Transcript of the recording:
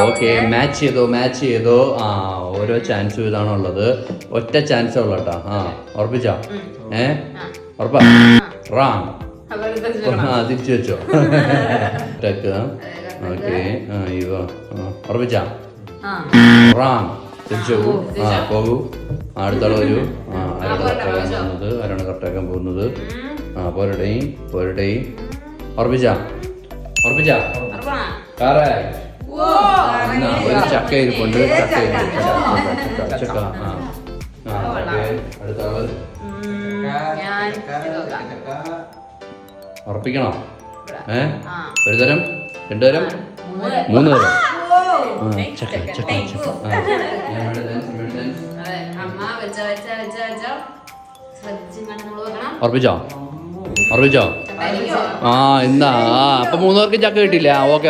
Okay match ചെയ്തോ. ആ ഓരോ ചാൻസും ഇതാണുള്ളത്. ഒറ്റ ചാൻസേ ഉള്ളു കേട്ടോ. ഉറപ്പിച്ചോ? ഉറപ്പാ? റാങ്. തിരിച്ചു വെച്ചോ. ഓക്കെ ഉറപ്പിച്ചാ? റാങ്. തിരിച്ചു പോകൂ. അടുത്താൾ വരൂ. ആരാണ് കറക്റ്റാക്കാൻ പോകുന്നത്? പോരടേ. ഉറപ്പിച്ചാ? ഒരു ചക്ക ഇരിപ്പുണ്ട്. ചക്ക. അടുത്താള് ഉറപ്പിക്കണോ? ഒരു തരം, 2 തരം, 3 തരം. ചക്ക. ഉറപ്പിച്ചോ? എന്നാ അപ്പൊ 3 പേർക്ക് ചക്ക കിട്ടില്ല. ഓക്കെ